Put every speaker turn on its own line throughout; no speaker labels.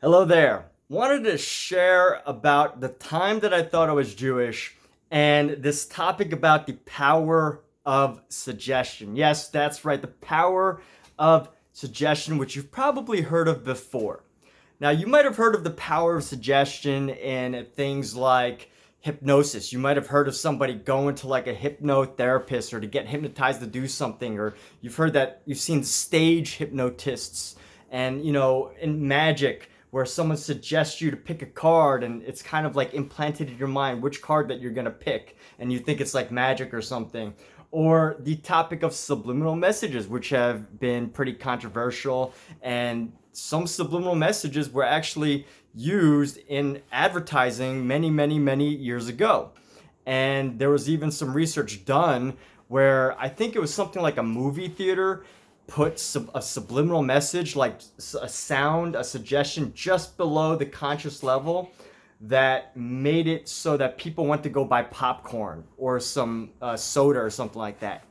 Hello there. Wanted to share about the time that I thought I was Jewish and this topic about the power of suggestion. Yes, that's right, the power of suggestion, which you've probably heard of before. Now, you might have heard of the power of suggestion in things like hypnosis. You might have heard of somebody going to like a hypnotherapist or to get hypnotized to do something, or you've seen stage hypnotists and in magic where someone suggests you to pick a card and it's kind of like implanted in your mind which card that you're going to pick and you think it's like magic or something. Or the topic of subliminal messages, which have been pretty controversial, and some subliminal messages were actually used in advertising many, many, many years ago. And there was even some research done where I think it was something like a movie theater put a subliminal message, like a sound, a suggestion just below the conscious level that made it so that people went to go buy popcorn or some soda or something like that.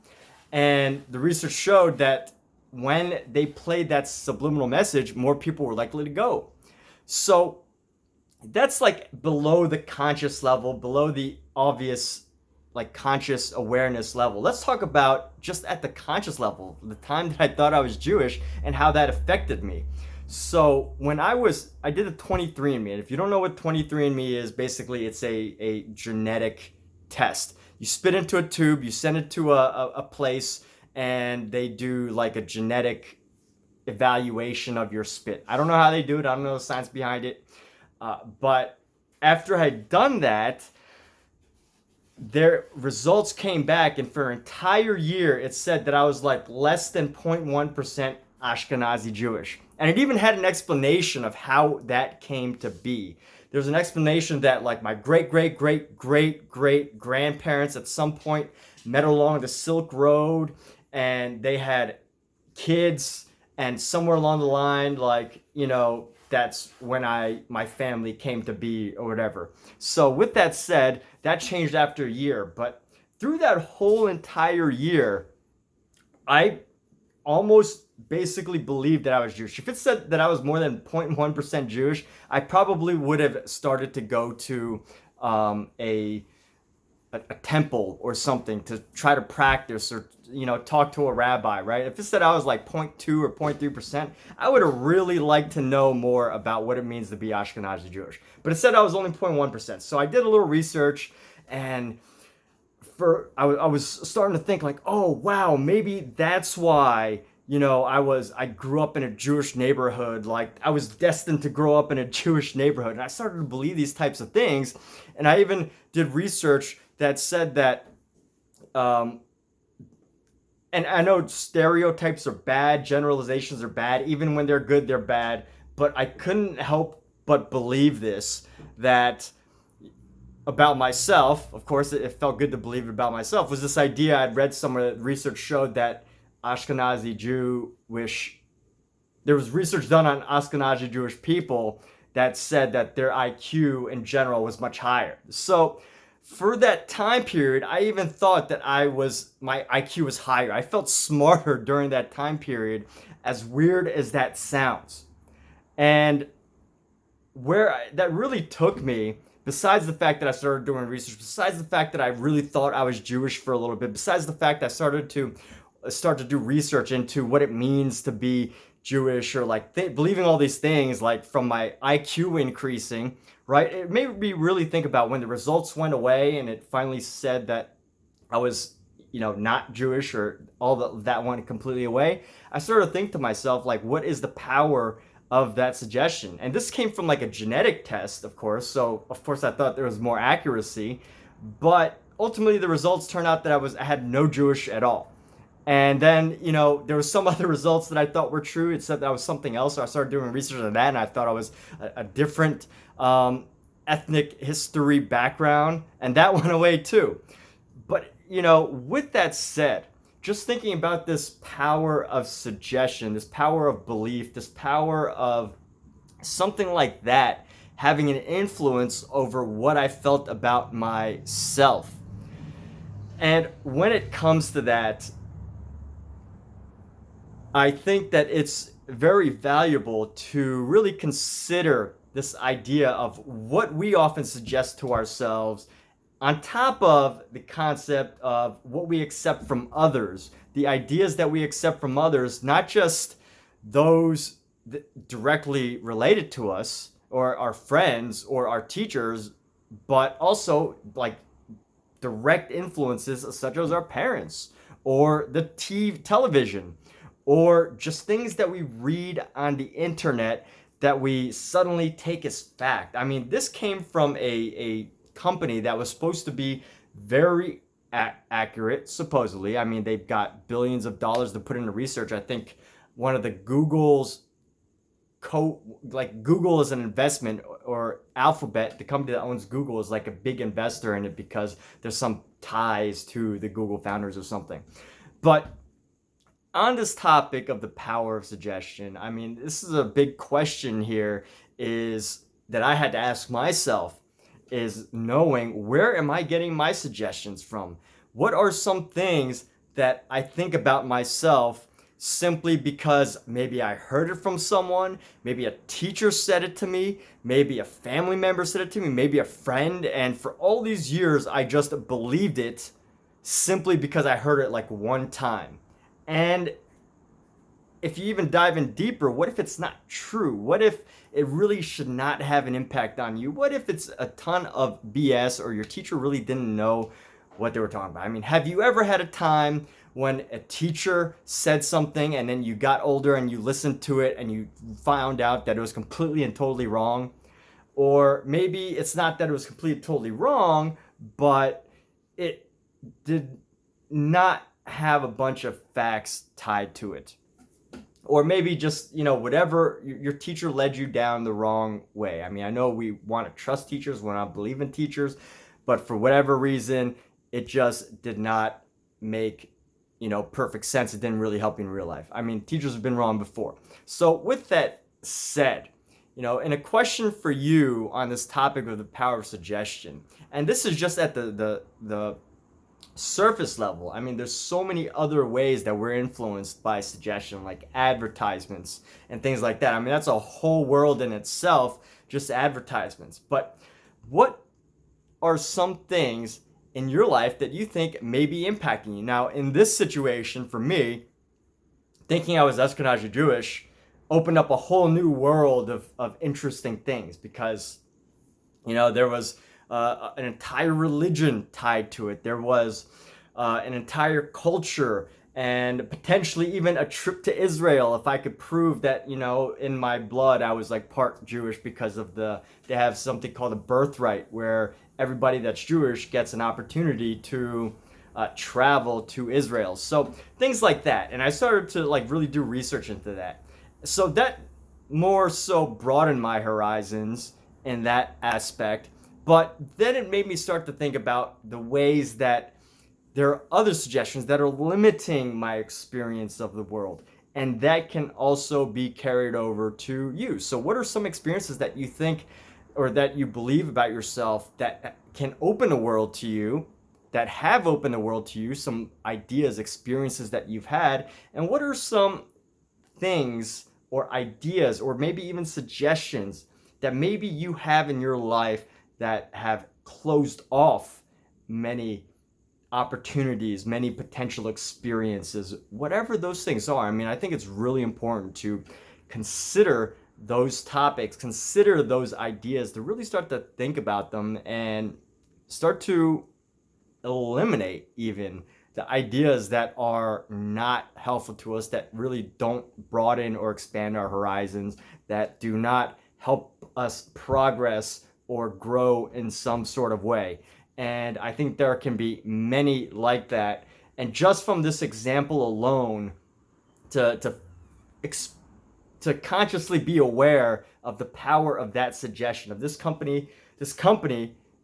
And the research showed that when they played that subliminal message, more people were likely to go. So that's like below the conscious level, below the obvious like conscious awareness level. Let's talk about just at the conscious level, the time that I thought I was Jewish and how that affected me. So when I did a 23andMe, and if you don't know what 23andMe is, basically it's a genetic test. You spit into a tube, you send it to a place, and they do like a genetic evaluation of your spit. I don't know how they do it. I don't know the science behind it. But after I had done that, their results came back, and for an entire year, it said that I was like less than 0.1% Ashkenazi Jewish. And it even had an explanation of how that came to be. There's an explanation that like my great great great great great grandparents at some point met along the Silk Road and they had kids, and somewhere along the line, like, that's when my family came to be or whatever. So with that said, that changed after a year, but through that whole entire year, I almost basically believed that I was Jewish. If it said that I was more than 0.1% Jewish, I probably would have started to go to a temple or something to try to practice, or talk to a rabbi, right? If it said I was like 0.2 or 0.3%, I would have really liked to know more about what it means to be Ashkenazi Jewish. But it said I was only 0.1%. So I did a little research, and I was starting to think like, oh wow, maybe that's why I grew up in a Jewish neighborhood. Like I was destined to grow up in a Jewish neighborhood, and I started to believe these types of things. And I even did research that said that, and I know stereotypes are bad, generalizations are bad. Even when they're good, they're bad. But I couldn't help but believe this, that about myself, of course, it felt good to believe it about myself, was this idea I'd read somewhere that research showed that Ashkenazi Jewish, there was research done on Ashkenazi Jewish people that said that their IQ in general was much higher. So for that time period, I even thought that my IQ was higher. I felt smarter during that time period, as weird as that sounds. And where that really took me, besides the fact that I started doing research, besides the fact that I really thought I was Jewish for a little bit, besides the fact I started to do research into what it means to be Jewish, or like believing all these things, like from my IQ increasing, right? It made me really think about when the results went away and it finally said that I was, not Jewish, or that went completely away. I started to think to myself, like, what is the power of that suggestion? And this came from like a genetic test, of course. So of course I thought there was more accuracy, but ultimately the results turned out that I had no Jewish at all. And then, there was some other results that I thought were true. It said that I was something else. So I started doing research on that, and I thought I was a different ethnic history background, and that went away too. But, with that said, just thinking about this power of suggestion, this power of belief, this power of something like that having an influence over what I felt about myself. And when it comes to that, I think that very valuable to really consider this idea of what we often suggest to ourselves on top of the concept of what we accept from others, the ideas that we accept from others, not just those directly related to us or our friends or our teachers, but also like direct influences such as our parents or the television or just things that we read on the internet that we suddenly take as fact. I mean, this came from a company that was supposed to be very accurate, supposedly. I mean, they've got billions of dollars to put into research. I think one of the Google's like Google is an investment, or Alphabet, the company that owns Google, is like a big investor in it because there's some ties to the Google founders or something. But on this topic of the power of suggestion, I mean, this is a big question here, is that I had to ask myself, is knowing, where am I getting my suggestions from? What are some things that I think about myself simply because maybe I heard it from someone, maybe a teacher said it to me, maybe a family member said it to me, maybe a friend, and for all these years I just believed it simply because I heard it like one time. And if you even dive in deeper, what if it's not true? What if it really should not have an impact on you? What if it's a ton of BS, or your teacher really didn't know what they were talking about? I mean, have you ever had a time when a teacher said something and then you got older and you listened to it and you found out that it was completely and totally wrong? Or maybe it's not that it was completely and totally wrong, but it did not have a bunch of facts tied to it. Or maybe just, whatever, your teacher led you down the wrong way. I mean, I know we want to trust teachers, we want to believe in teachers, but for whatever reason, it just did not make, perfect sense. It didn't really help you in real life. I mean, teachers have been wrong before. So with that said, and a question for you on this topic of the power of suggestion, and this is just at the surface level. I mean, there's so many other ways that we're influenced by suggestion, like advertisements and things like that. I mean, that's a whole world in itself, just advertisements. But what are some things in your life that you think may be impacting you? Now, in this situation, for me, thinking I was Ashkenazi Jewish opened up a whole new world of interesting things, because, there was an entire religion tied to it. There was an entire culture, and potentially even a trip to Israel if I could prove that, in my blood I was like part Jewish, because of they have something called a birthright, where everybody that's Jewish gets an opportunity to travel to Israel. So things like that. And I started to like really do research into that. So that more so broadened my horizons in that aspect. But then it made me start to think about the ways that there are other suggestions that are limiting my experience of the world. And that can also be carried over to you. So what are some experiences that you think, or that you believe about yourself, that can open the world to you, that have opened the world to you, some ideas, experiences that you've had? And what are some things or ideas, or maybe even suggestions, that maybe you have in your life that have closed off many opportunities, many potential experiences, whatever those things are? I mean, I think it's really important to consider those topics, consider those ideas, to really start to think about them and start to eliminate even the ideas that are not helpful to us, that really don't broaden or expand our horizons, that do not help us progress or grow in some sort of way. And I think there can be many like that. And just from this example alone, to consciously be aware of the power of that suggestion, of this company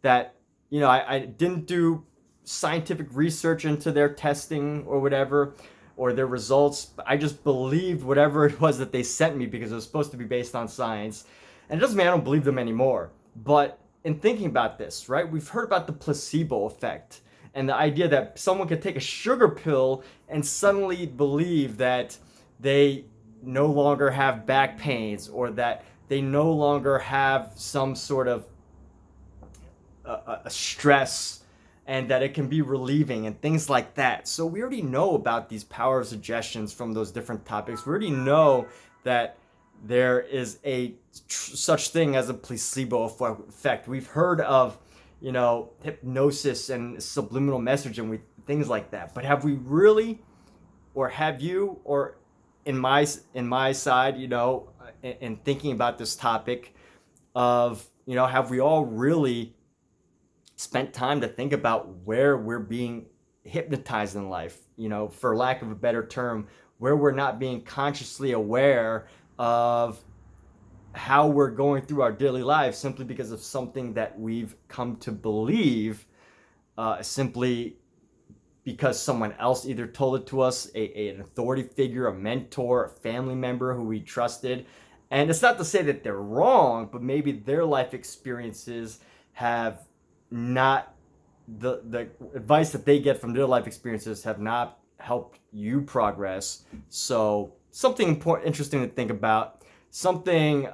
that, I didn't do scientific research into their testing or whatever, or their results. I just believed whatever it was that they sent me, because it was supposed to be based on science. And it doesn't mean I don't believe them anymore. But in thinking about this, right, we've heard about the placebo effect, and the idea that someone could take a sugar pill and suddenly believe that they no longer have back pains, or that they no longer have some sort of a stress, and that it can be relieving and things like that. So we already know about these power of suggestions from those different topics. We already know that there is a such thing as a placebo effect. We've heard of, hypnosis and subliminal message and things like that. But have we really, or have you, or in my side, in thinking about this topic of, have we all really spent time to think about where we're being hypnotized in life, for lack of a better term, where we're not being consciously aware of how we're going through our daily lives simply because of something that we've come to believe, simply because someone else either told it to us, an authority figure, a mentor, a family member who we trusted. And it's not to say that they're wrong, but maybe their life experiences have not, the advice that they get from their life experiences have not helped you progress. So something important, interesting to think about, something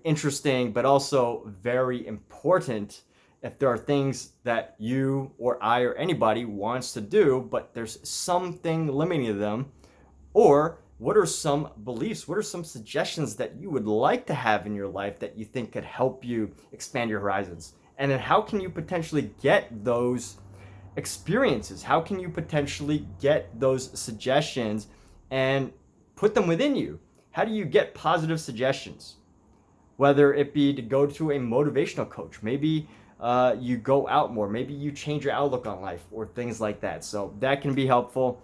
interesting, but also very important. If there are things that you or I or anybody wants to do, but there's something limiting them, or what are some beliefs, what are some suggestions that you would like to have in your life that you think could help you expand your horizons? And then how can you potentially get those experiences? How can you potentially get those suggestions and put them within you? How do you get positive suggestions? Whether it be to go to a motivational coach, maybe you go out more, maybe you change your outlook on life, or things like that. So that can be helpful.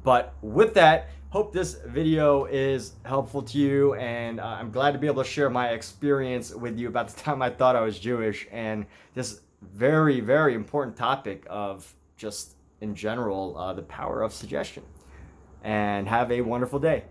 But with that, hope this video is helpful to you, and I'm glad to be able to share my experience with you about the time I thought I was Jewish, and this very, very important topic of just in general, the power of suggestion. And have a wonderful day.